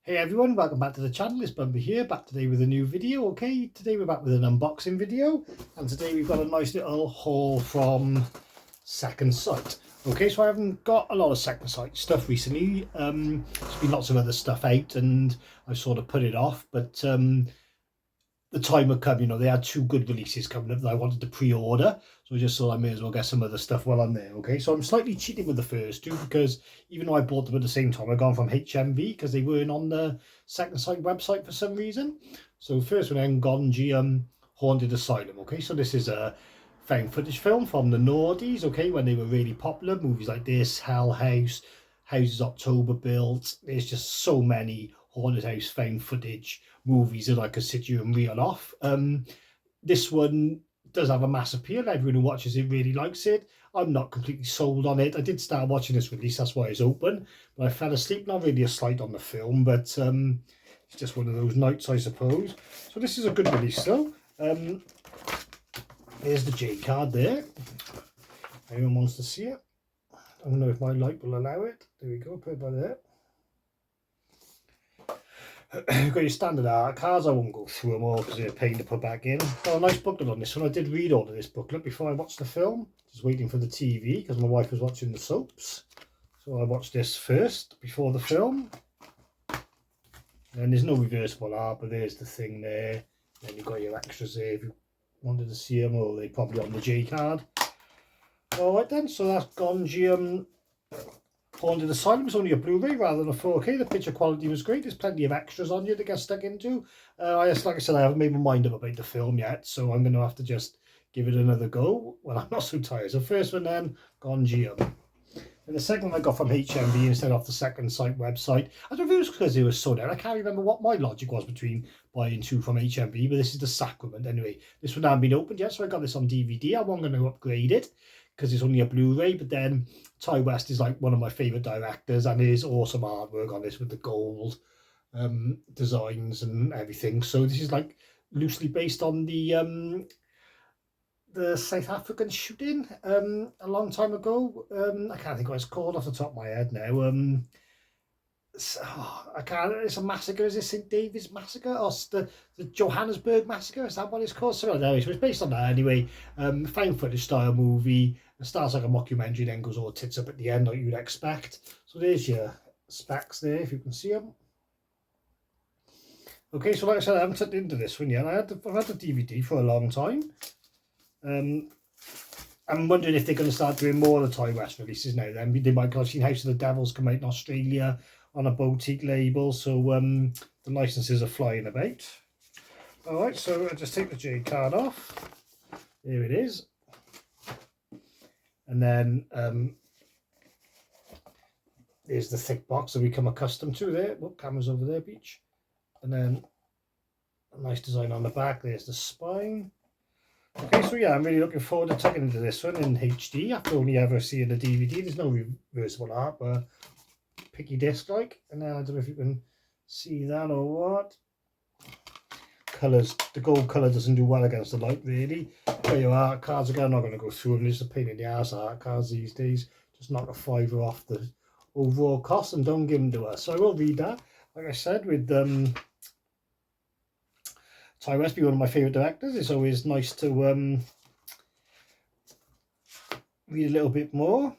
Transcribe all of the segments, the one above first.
Hey everyone, welcome back to the channel. It's Bumby here, back today with a new video. Okay, today we're back with an unboxing video, and today we've got a nice little haul from Second Sight. Okay, so I haven't got a lot of Second Sight stuff recently. There's been lots of other stuff out and I've sort of put it off, but the time had come, you know, they had two good releases coming up that I wanted to pre-order, so I just thought I may as well get some other stuff while I'm there. Okay, so I'm slightly cheating with the first two because even though I bought them at the same time, I got them from HMV because they weren't on the Second Sight website for some reason. So the first one then, Gonji Haunted Asylum. Okay, so this is a found footage film from the noughties, okay, when they were really popular. Movies like this, Hell House, Houses October Built. There's just so many haunted house found footage movies that I could sit here and reel off. This one does have a mass appeal. Everyone who watches it really likes it. I'm not completely sold on it. I did start watching this release, that's why it's open, but I fell asleep. Not really a slight on the film, but it's just one of those nights, I suppose. So this is a good release though. There's the J card there. Anyone wants to see it? I don't know if my light will allow it. There we go, put it by there. You've got your standard art cards. I won't go through them all because they're a pain to put back in. Got a nice booklet on this one. I did read all of this booklet before I watched the film. Just waiting for the TV because my wife was watching the soaps. So I watched this first before the film. And there's no reversible art, but there's the thing there. Then you've got your extras there if you wanted to see them, or they're probably on the J card. Alright then, so that's Gonji Haunted Asylum. It's only a Blu-ray rather than a 4K. The picture quality was great. There's plenty of extras on you to get stuck into. Like I said, I haven't made my mind up about the film yet, so I'm going to have to just give it another go when I'm not so tired. So first one then, Gonji. And the second one I got from HMV instead of the Second Sight website. I don't know if it was because they were sold out. I can't remember what my logic was between buying two from HMV, but this is the Sacrament. Anyway, this one hasn't been opened yet, so I got this on DVD. I'm going to upgrade it because it's only a Blu-ray, but then Ty West is like one of my favourite directors, and there's awesome artwork on this with the gold designs and everything. So this is like loosely based on the South African shooting a long time ago. I can't think what it's called off the top of my head now. I can't. It's a massacre. Is it St. David's Massacre or the Johannesburg Massacre? Is that what it's called? So anyway, so it's based on that anyway. Found footage style movie. It starts like a mockumentary, then goes all tits up at the end, like you'd expect. So there's your specs there, if you can see them. Okay, so like I said, I haven't tucked into this one yet. I've had the DVD for a long time. I'm wondering if they're going to start doing more of the Ty West releases now. Then they might. I've seen House of the Devils come out in Australia on a boutique label, so the licenses are flying about. All right, so I just take the J card off. There it is, and then there's the thick box that we come accustomed to. There, look, camera's over there, Beach, and then a nice design on the back. There's the spine. Okay, so yeah, I'm really looking forward to tucking into this one in HD after only ever seeing the DVD. There's no reversible art, but picky disc like. And then I don't know if you can see that or what. Colours, the gold colour doesn't do well against the light really. There you are, cards again, I'm not going to go through them. It's a pain in the ass, art cards these days. Just knock a £5 off the overall cost and don't give them to us. So I will read that, like I said, with Ty West being one of my favourite directors. It's always nice to read a little bit more.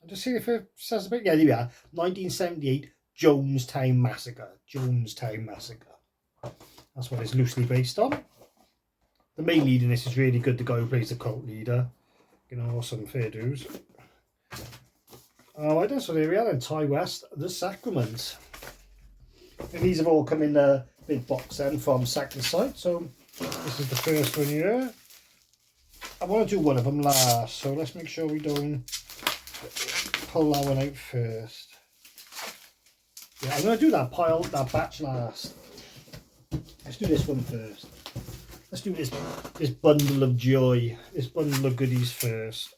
I'll just see if it says a bit. Yeah, there we are. 1978 Jonestown Massacre. Jonestown Massacre. That's what it's loosely based on. The main lead in this is really good. The guy who plays the cult leader. You know, awesome, fair dues. Alright then, so there we are then. Ty West, The Sacrament. And these have all come in a big box then from Second Sight. So this is the first one here. I want to do one of them last, so let's make sure we don't pull that one out first. Yeah, I'm going to do that batch last. Let's do this one first. Let's do this bundle of joy, this bundle of goodies first.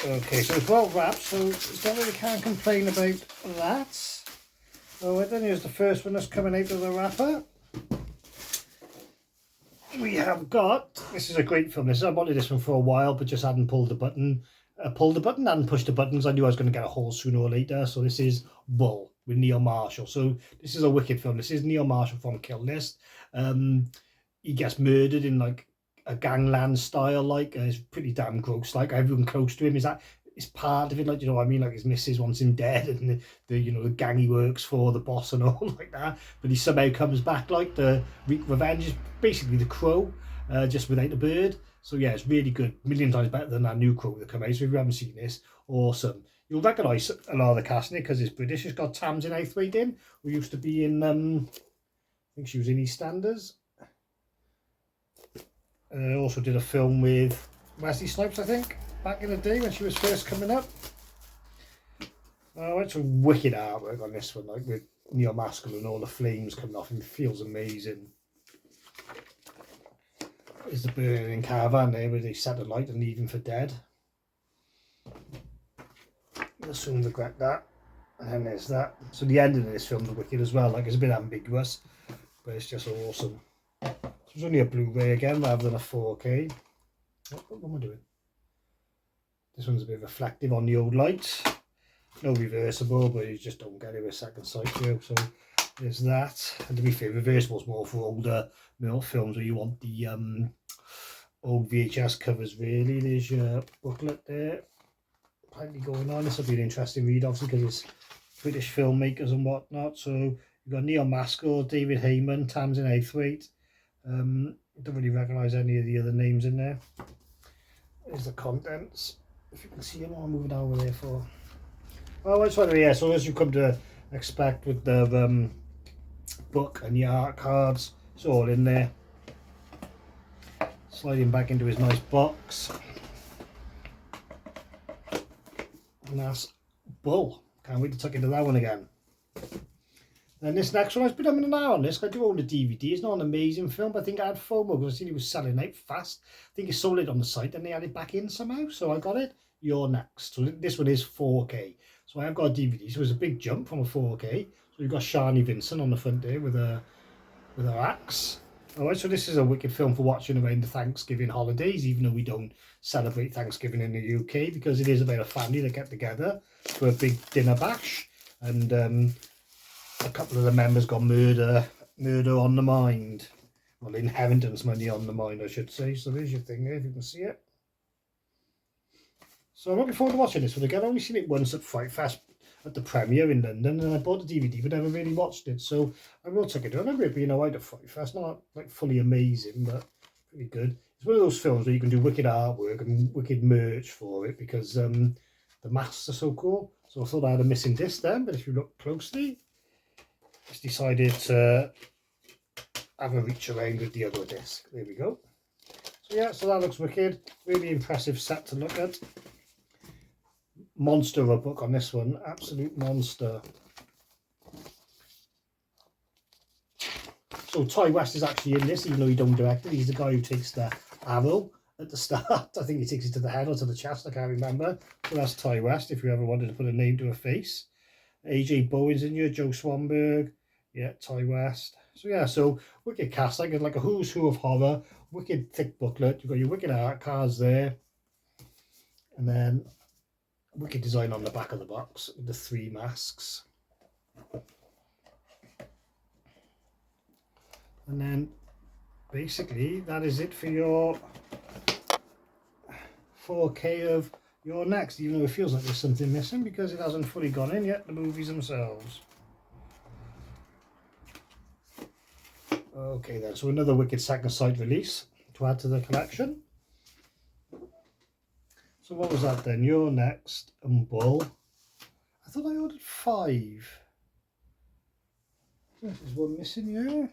Okay, so it's well wrapped, so it's not really can't complain about that. Oh, then here's the first one that's coming out of the wrapper. We have got, this is a great film. I wanted this one for a while, but just hadn't pulled the button. pull the button and push the buttons. I knew I was going to get a haul sooner or later. So this is Bull with Neil Marshall. So this is a wicked film. This is Neil Marshall from Kill List. He gets murdered in like a gangland style, like it's pretty damn gross. Like everyone close to him is part of it, like, you know what I mean, like his missus wants him dead, and the you know, the gang he works for, the boss and all like that, but he somehow comes back like the wreak revenge. Is basically the Crow, just without a bird. So yeah, it's really good, million times better than that new Crow that come out. So if you haven't seen this, awesome. You'll recognise a lot of the cast in it because it's British. It's got Tamsin Outhwaite in, who used to be in I think she was in EastEnders. Also did a film with Wesley Snipes, I think, back in the day when she was first coming up. Oh, it's a wicked artwork on this one, like with Neil Marshall and all the flames coming off him. It feels amazing. There's the burning caravan there where they set the light and leave him for dead. You'll soon regret that. And then there's that. So the ending of this film's wicked as well. Like, it's a bit ambiguous, but it's just awesome. So it's only a Blu-ray again rather than a 4K. What am I doing? This one's a bit reflective on the old lights. No reversible, but you just don't get it with second sight here. So there's that. And to be fair, reversible's more for older films where you want the old VHS covers, really. There's your booklet there. Plenty going on. This will be an interesting read, obviously, because it's British filmmakers and whatnot. So you've got Neil Marshall, David Heyman, Tamsin Outhwaite. Don't really recognise any of the other names in there. There's the contents. If you can see them, I'm moving over there for. Oh, it's right here. So as you come to expect with the book and the art cards, it's all in there. Sliding back into his nice box. And that's Bull. Can't wait to tuck into that one again. And this next one, I've been having an eye on this. I do own the DVD. It's not an amazing film, but I think I had FOMO because I seen it was selling out fast. I think it sold it on the site and they had it back in somehow. So I got it. You're next. So this one is 4K. So I have got a DVD. So it's a big jump from a 4K. So you've got Shani Vincent on the front there with her axe. Alright, so this is a wicked film for watching around the Thanksgiving holidays, even though we don't celebrate Thanksgiving in the UK, because it is about a family that get together for a big dinner bash. And a couple of the members got murder on the mind. Well, inheritance money on the mind, I should say. So there's your thing there, if you can see it. So I'm looking forward to watching this one again. I've only seen it once at Fright Fest at the premiere in London, and I bought the DVD but never really watched it. So I will take it. I remember it being alright at Fright Fest. Not like fully amazing, but pretty good. It's one of those films where you can do wicked artwork and wicked merch for it because the masks are so cool. So I thought I had a missing disc then, but if you look closely, just decided to have a reach around with the other disc. There we go. So yeah, so that looks wicked. Really impressive set to look at. Monster of a book on this one. Absolute monster. So Ty West is actually in this, even though he don't direct it. He's the guy who takes the arrow at the start. I think he takes it to the head or to the chest, I can't remember. So that's Ty West, if you ever wanted to put a name to a face. AJ Bowen's in here, Joe Swanberg. Yeah, Ty West. So yeah, so wicked cast, like a who's who of horror. Wicked thick booklet. You've got your wicked art cards there. And then wicked design on the back of the box with the 3 masks. And then basically that is it for your 4K of Your Next, even though it feels like there's something missing because it hasn't fully gone in yet, the movies themselves. Okay then, so another wicked second sight release to add to the collection. So what was that then? Your Next and Bull. I thought I ordered 5. There's one missing here.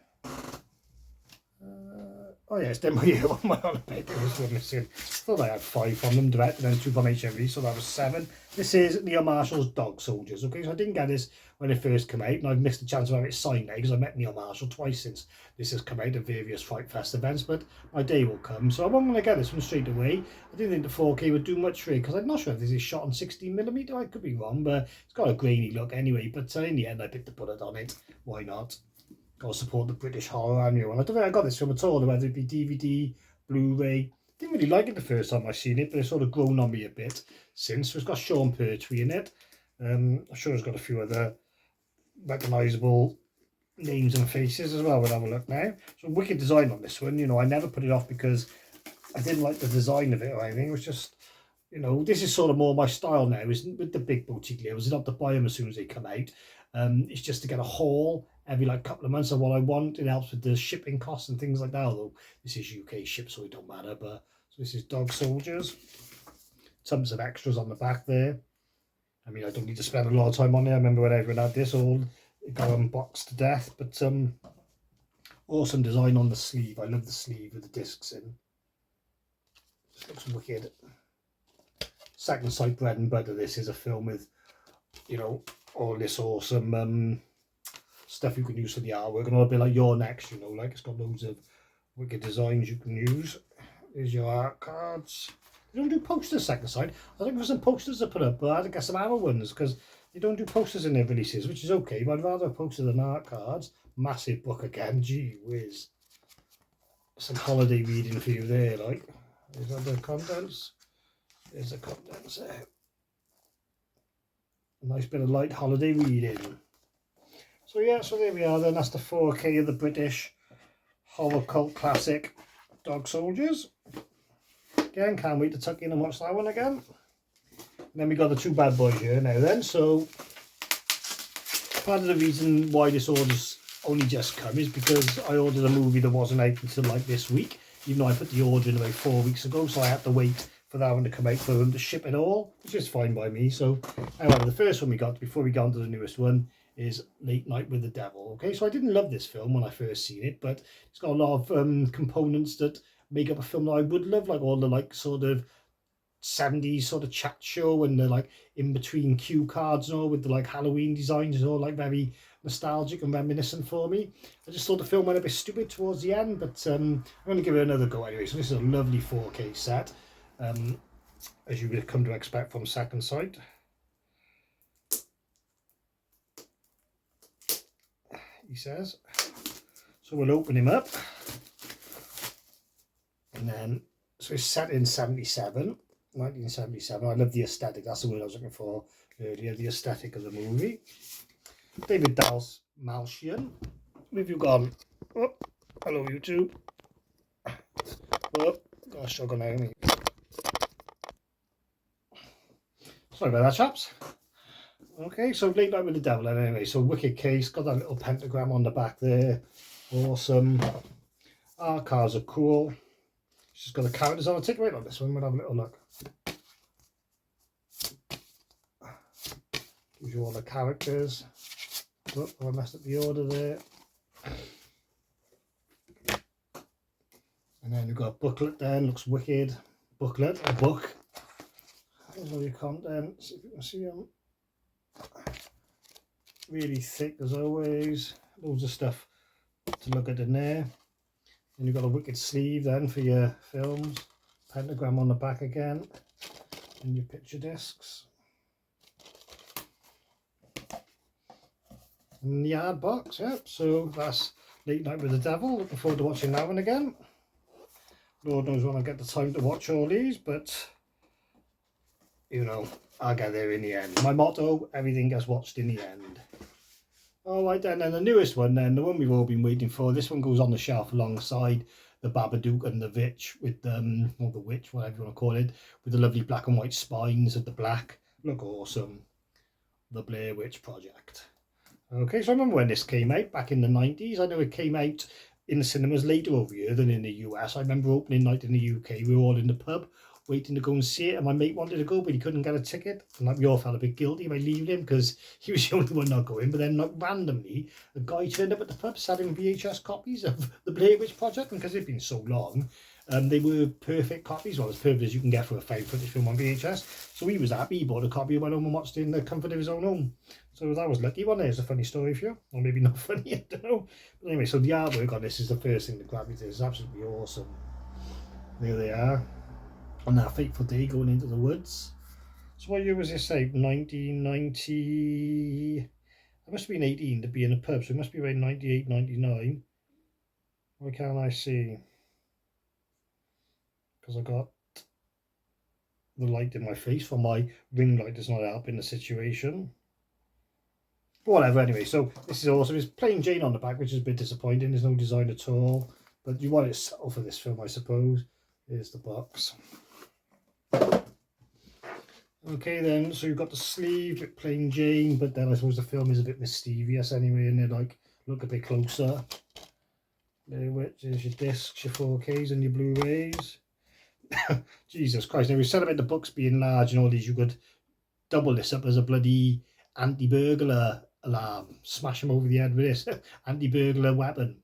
Oh yeah, it's demo here on my other paper. This one missing. I thought I had 5 from them direct and then 2 from HMV, so that was 7. This is Neil Marshall's Dog Soldiers. Okay, so I didn't get this when it first came out, and I've missed the chance of having it signed now because I met Neil Marshall twice since this has come out at various Fright Fest events, but my day will come. So I'm going to get this one straight away. I didn't think the 4K would do much for it because I'm not sure if this is shot on 16mm. I could be wrong, but it's got a grainy look anyway. But in the end, I picked the bullet on it. Why not? Got to support the British horror annual. And I don't think I got this film at all, whether it be DVD, Blu-ray, Didn't really like it the first time I seen it, but it's sort of grown on me a bit since. So it's got Sean Pertwee in it. I'm sure it's got a few other recognisable names and faces as well. We'll have a look now. So wicked design on this one. You know, I never put it off because I didn't like the design of it or anything. It was just, you know, this is sort of more my style now, isn't with the big boutique labels. It's not to buy them as soon as they come out. It's just to get a haul every like couple of months of what I want. It helps with the shipping costs and things like that, although this is UK ship, so it don't matter. But so this is Dog Soldiers. Tons of extras on the back there. I mean, I don't need to spend a lot of time on it. I remember when everyone had this all, it got unboxed to death. But awesome design on the sleeve. I love the sleeve with the discs in. Just looks wicked. Second Sight bread and butter. This is a film with, you know, all this awesome stuff you can use for the artwork, and all a bit like Your Next, you know, like it's got loads of wicked designs you can use. Here's your art cards. They don't do posters Second Sight. I think there's some posters to put up, but I had to get some other ones because they don't do posters in their releases, which is okay, but I'd rather have posters than art cards. Massive book again, gee whiz. Some holiday reading for you there, like. Is that the contents? There's the contents there. A nice bit of light holiday reading. So yeah, so there we are then. That's the 4K of the British horror cult classic Dog Soldiers. Again, can't wait to tuck in and watch that one again. And then we got the two bad boys here now then. So part of the reason why this order's only just come is because I ordered a movie that wasn't out until like this week, even though I put the order in about 4 weeks ago, so I had to wait for that one to come out for them to ship it all, which is fine by me. So however, the first one we got before we got on to the newest one is Late Night with the Devil. Okay, so I didn't love this film when I first seen it, but it's got a lot of components that make up a film that I would love, like all the like sort of 70s sort of chat show and the like in between cue cards and all with the like Halloween designs is all like very nostalgic and reminiscent for me. I just thought the film went a bit stupid towards the end, but I'm going to give it another go anyway. So this is a lovely 4K set, as you would come to expect from Second Sight. He says. So we'll open him up. And then, so it's set in 1977. I love the aesthetic. That's the word I was looking for earlier. The aesthetic of the movie. David Dalsmalchian. Where have you gone? Oh, hello YouTube. Oh, gosh, struggle now. Sorry about that, chaps. Okay, so Late Night with the Devil anyway. So wicked case, got that little pentagram on the back there. Awesome. Our cars are cool. It's just got the characters on. I'll take a wait on this one. We'll have a little look. Gives you all the characters. Oh, I messed up the order there. And then you've got a booklet then. Looks wicked. Booklet, a book. Here's all your content. See if you can see them. Really thick as always. Loads of stuff to look at in there. And you've got a wicked sleeve then for your films. Pentagram on the back again. And your picture discs. And the hard box, yep. So that's Late Night with the Devil. Looking forward to watching that one again. Lord knows when I get the time to watch all these, but you know, I'll get there in the end. My motto, everything gets watched in the end. Alright then, and the newest one then, the one we've all been waiting for. This one goes on the shelf alongside the Babadook and the Witch with or the Witch, whatever you want to call it, with the lovely black and white spines of the black. Look awesome. The Blair Witch Project. Okay, so I remember when this came out back in the 90s. I know it came out in the cinemas later over here than in the US. I remember opening night in the UK. We were all in the pub waiting to go and see it, and my mate wanted to go but he couldn't get a ticket, and like we all felt a bit guilty by leaving him because he was the only one not going. But then like randomly a guy turned up at the pub selling VHS copies of the Blair Witch Project, and because it'd been so long, they were perfect copies, well as perfect as you can get for a found footage film on VHS. So he was happy, he bought a copy, went home and watched it in the comfort of his own home. So that was lucky one. There's a funny story for you, or maybe not funny, I don't know. But anyway, so the artwork on this is the first thing that grabbed me. It's absolutely awesome. There they are. On that fateful day going into the woods. So what year was this, say? 1990... I must have been 18 to be in a pub, so it must be around 98, 99. Why can't I see? because I got the light in my face from my ring light is not helping the situation. But whatever, anyway, so this is awesome. It's plain Jane on the back, which is a bit disappointing. There's no design at all, but you want it subtle for this film, I suppose. Here's the box. Okay then, so you've got the sleeve with plain Jane, but then I suppose the film is a bit mischievous anyway, and they're like, look a bit closer. Which is your discs, your 4Ks and your Blu-rays. Jesus Christ, now we said about the books being large and all these, you could double this up as a bloody anti-burglar alarm. Smash them over the head with this anti-burglar weapon.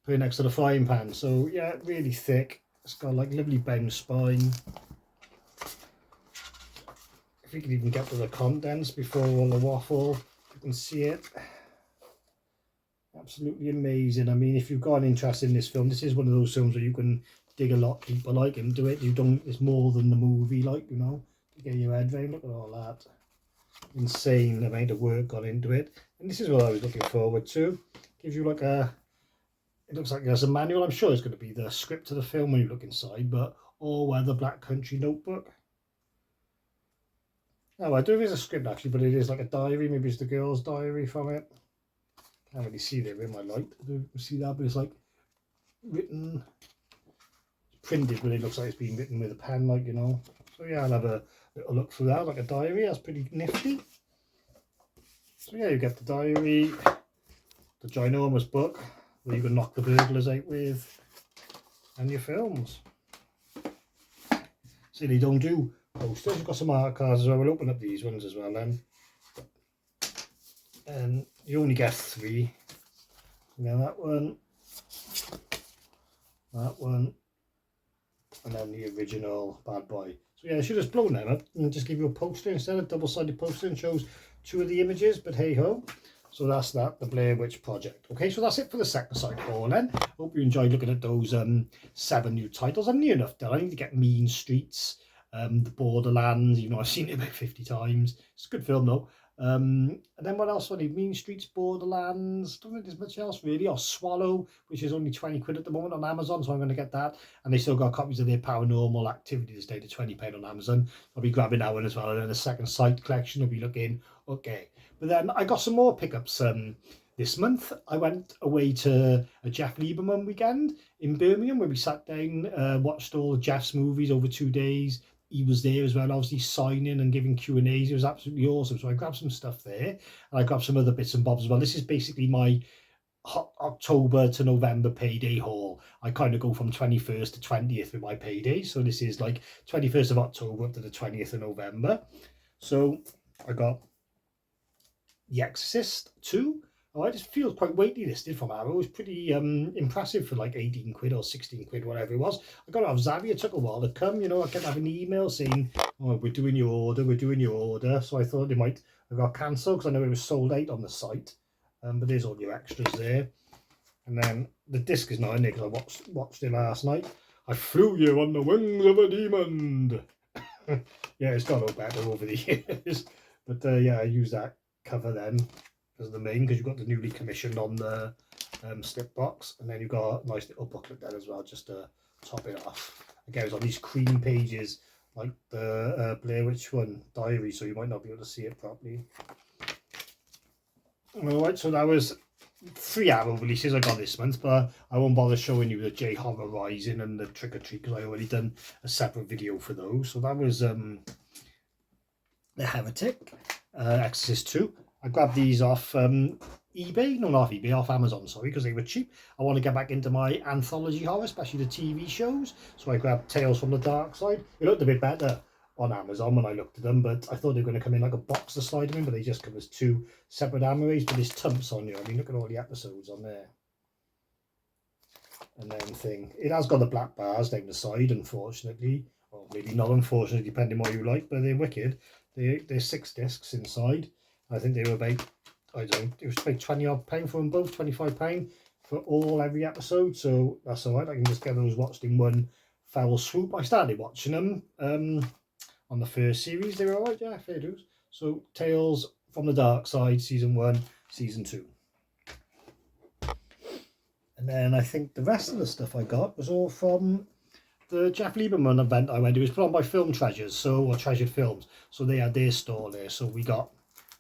Put it next to the frying pan. So yeah, really thick. It's got like lovely bound spine. If you can even get to the contents before all the waffle, you can see it. Absolutely amazing. I mean, if you've got an interest in this film, this is one of those films where you can dig a lot deeper like into it. You don't, it's more than the movie, like, you know, to get your head round. Look at all that. Insane amount of work gone into it. And this is what I was looking forward to. Gives you like a, it looks like there's a manual. I'm sure it's going to be the script of the film when you look inside, but all-weather Black Country notebook. Oh, I don't know if it's a script actually, but it is like a diary. Maybe it's the girl's diary from it. Can't really see there in my light. I don't see that, but it's like written, printed, but it looks like it's been written with a pen, like, you know. So yeah, I'll have a little look through that, like a diary. That's pretty nifty. So yeah, you get the diary, the ginormous book where you can knock the burglars out with, and your films. See, they don't do posters. You've got some art cards as well. We'll open up these ones as well then. And you only get 3. And then that one, and then the original bad boy. So yeah, I should have blown them up and just give you a poster instead. Of double-sided poster, and shows 2 of the images, but hey ho. So that's that, the Blair Witch Project. Okay, so that's it for the second sight haul then. Hope you enjoyed looking at those 7 new titles. I'm near enough done. I need to get Mean Streets, the Borderlands, even though I've seen it about 50 times. It's a good film though. And then what else? I need Mean Streets, Borderlands, don't think there's much else really. Or Swallow, which is only 20 quid at the moment on Amazon, so I'm going to get that. And they still got copies of their Paranormal Activity this day to £20 on Amazon. I'll be grabbing that one as well. And then the Second Sight collection will be looking okay. But then I got some more pickups this month. I went away to a Jeff Lieberman weekend in Birmingham where we sat down, watched all of Jeff's movies over 2 days. He was there as well, obviously signing and giving Q&As. It was absolutely awesome. So I grabbed some stuff there, and I grabbed some other bits and bobs as well. This is basically my October to November payday haul. I kind of go from 21st to 20th with my payday. So this is like 21st of October up to the 20th of November. So I got The Exorcist 2. Oh, it just feels quite weighty, this did, from Arrow. It was pretty impressive for like 18 quid or 16 quid, whatever it was. I got it off Xavier. It took a while to come, you know. I kept having emails saying, oh, we're doing your order. So I thought it might have got cancelled because I know it was sold out on the site. But there's all your extras there. And then the disc is not in there because I watched it last night. I flew you on the wings of a demon. Yeah, it's got all better over the years. But yeah, I used that cover then as the main, because you've got the newly commissioned on the slip box, and then you've got a nice little booklet there as well just to top it off. Again, it's on these cream pages like the Blair Witch one diary, so you might not be able to see it properly. Alright, so that was 3 Arrow releases I got this month, but I won't bother showing you the J-Horror Rising and the Trick or Treat because I already done a separate video for those. So that was The Heretic, Exorcist 2. I grabbed these off eBay, no, not eBay, off Amazon, sorry, because they were cheap. I want to get back into my anthology horror, especially the TV shows. So I grabbed Tales from the Dark Side. It looked a bit better on Amazon when I looked at them, but I thought they were going to come in like a box to slide them in, but they just come as 2 separate Amaries, but there's tumps on you. I mean, look at all the episodes on there. And then it has got the black bars down the side, unfortunately, or maybe not unfortunately, depending what you like, but they're wicked. They're 6 discs inside. I think they were about, I don't know, it was about £20 odd for them both, £25 for every episode. So that's all right. I can just get those watched in one foul swoop. I started watching them on the first series. They were all right, yeah, fair dues. So Tales from the Dark Side, Season 1, Season 2. And then I think the rest of the stuff I got was all from the Jeff Lieberman event I went to was put on by Film Treasures, or Treasured Films. So they had their store there. So we got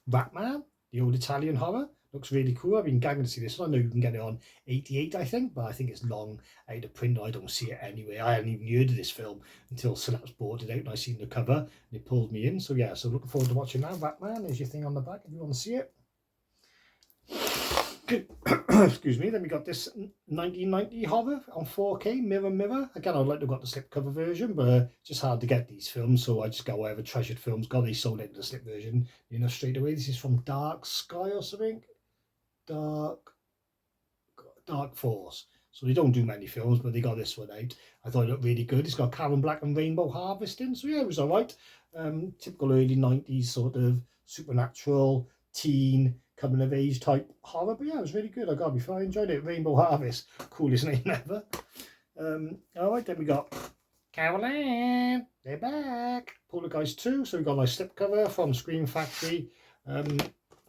Ratman, the old Italian horror. Looks really cool. I've been gagging to see this one. I know you can get it on 88, I think, but I think it's long out of print. I don't see it anywhere. I hadn't even heard of this film until Synapse bought it out and I seen the cover and it pulled me in. So yeah, so looking forward to watching that. Ratman, there's your thing on the back if you want to see it. Excuse me. Then we got this 1990 horror on 4K, Mirror Mirror. Again, I'd like to have got the slipcover version, but it's just hard to get these films, so I just go wherever Treasured Films got. They sold it to the slip version, you know, straight away. This is from Dark Sky or something. Dark Force. So they don't do many films, but they got this one out. I thought it looked really good. It's got Karen Black and Rainbow Harvesting, so yeah, it was all right. Typical early 90s sort of supernatural, teen, coming of age type horror, but yeah, it was really good. I gotta be fair, I enjoyed it. Rainbow Harvest, coolest name ever. All right, then we got Caroline, they're back. Poltergeist 2, so we got a nice slipcover from Scream Factory.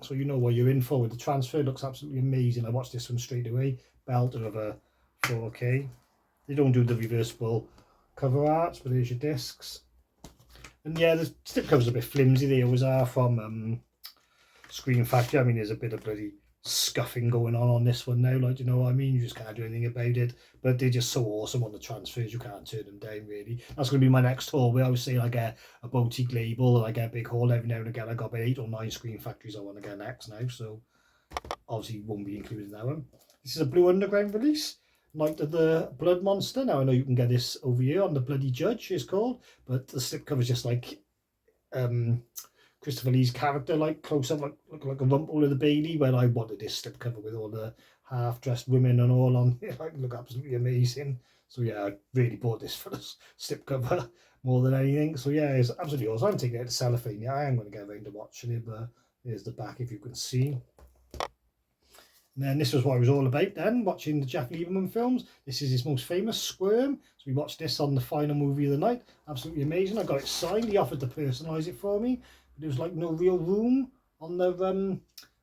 So you know what you're in for with the transfer. It looks absolutely amazing. I watched this one straight away. Belter of a 4K. They don't do the reversible cover arts, but there's your discs. And yeah, the slipcover's a bit flimsy. They always are from Screen Factory. I mean, there's a bit of bloody scuffing going on this one now, like, you know what I mean? You just can't do anything about it, but they're just so awesome on the transfers, you can't turn them down really. That's going to be my next haul, where I was saying I get a boutique label and I get a big haul every now and again. I got about 8 or 9 Screen Factories I want to get next now, so obviously won't be included in that one. This is a Blue Underground release, Night of the Blood Monster. Now I know you can get this over here on the Bloody Judge, it's called, but the slipcover is just like Christopher Lee's character, like close up, like a Rumple of the Bailey, when I wanted this slipcover with all the half-dressed women and all on it. Like, look absolutely amazing. So yeah, I really bought this for the slipcover more than anything. So yeah, it's absolutely awesome. I'm taking it to cellophane. Yeah, I am going to get around to watching it, but here's the back if you can see. And then this was what it was all about then, watching the Jeff Lieberman films. This is his most famous, Squirm. So we watched this on the final movie of the night. Absolutely amazing. I got it signed. He offered to personalise it for me. There was like no real room on the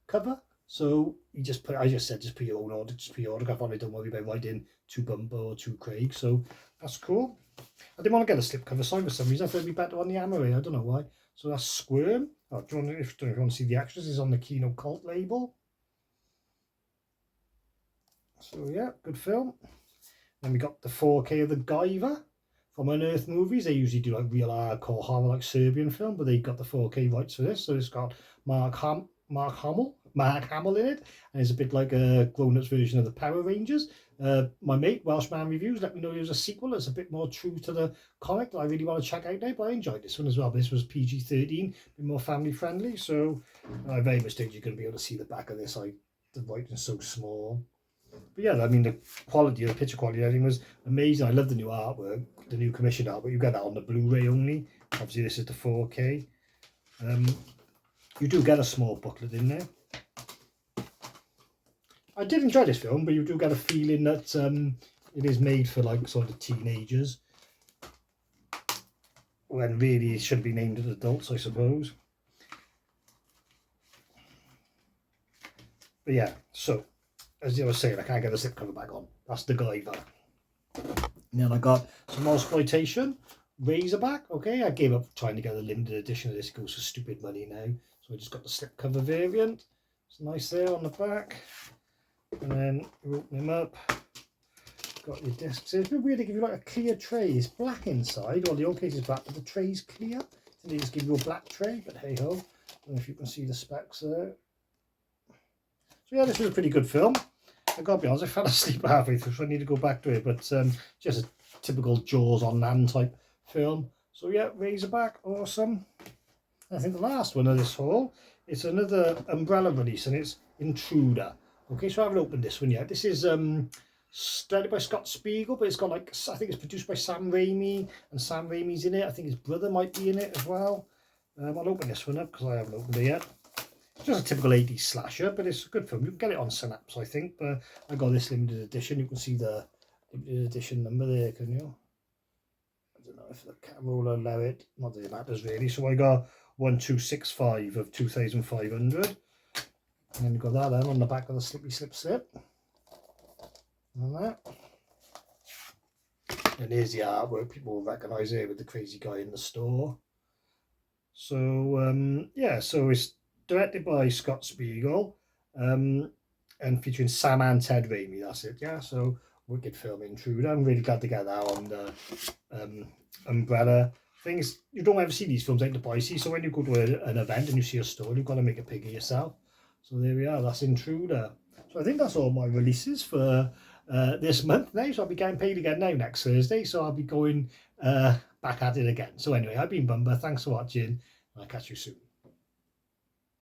cover, so he just put. I just said, just put your own order, just put your autograph on it. Don't worry about writing to Bumper or to Craig. So that's cool. I didn't want to get a slipcover sign for some reason. I thought it'd be better on the Amaray. I don't know why. So that's Squirm. Oh, do you want to, if you want to see the extras, is on the Kino Cult label. So yeah, good film. Then we got the 4K of the Guyver from Unearthed Movies. They usually do like real hardcore horror, like Serbian film, but they got the 4K rights for this. So it's got Mark Hamill in it, and it's a bit like a grown-ups version of the Power Rangers. My mate, Welshman Reviews, let me know there's a sequel that's a bit more true to the comic that I really want to check out now, but I enjoyed this one as well. This was PG-13, a bit more family-friendly, so I very much think you're going to be able to see the back of this. The writing's so small. But yeah, I mean, the quality, the picture quality, everything was amazing. I love the new artwork, the new commissioned artwork. You get that on the Blu-ray only. Obviously, this is the 4K. You do get a small booklet in there. I did enjoy this film, but you do get a feeling that it is made for like sort of teenagers, when really it should be aimed at adults, I suppose. But yeah, so as I was saying, I can't get the slipcover back on. That's the Guyver. And then I got some more exploitation. Razorback. Okay, I gave up trying to get a limited edition of this. It goes for stupid money now. So I just got the slipcover variant. It's nice there on the back. And then you open them up. Got your discs. It's a bit weird to give you like a clear tray. It's black inside. Well, the old case is black, but the tray's clear. So they just give you a black tray, but hey ho. I don't know if you can see the specs there. So yeah, this was a pretty good film. I gotta be honest, I fell asleep halfway through, so I need to go back to it. But just a typical Jaws on Land type film. So yeah, Razorback, awesome. I think the last one of this haul, it's another Umbrella release, and it's Intruder. Okay, so I haven't opened this one yet. This is started by Scott Spiegel, but it's got like, I think it's produced by Sam Raimi, and Sam Raimi's in it. I think his brother might be in it as well. I'll open this one up because I haven't opened it yet. It's just a typical 80s slasher, but it's a good film. You can get it on Synapse, I think, but I got this limited edition. You can see the limited edition number there, can you? I don't know if the camera will allow it. Not that it matters really. So I got 1265 of 2,500. And then you've got that then on the back of the Slippy Slip Slip. And that. And here's the artwork. People will recognise it with the crazy guy in the store. So yeah, so it's directed by Scott Spiegel, and featuring Sam and Ted Raimi. That's it. Yeah, so wicked film, Intruder. I'm really glad to get that on the umbrella. Thing is, you don't ever see these films out the boy see. So when you go to an event and you see a store, you've got to make a pig of yourself. So there we are. That's Intruder. So I think that's all my releases for this month now. So I'll be getting paid again now next Thursday. So I'll be going back at it again. So anyway, I've been Bumba. Thanks for watching. I'll catch you soon.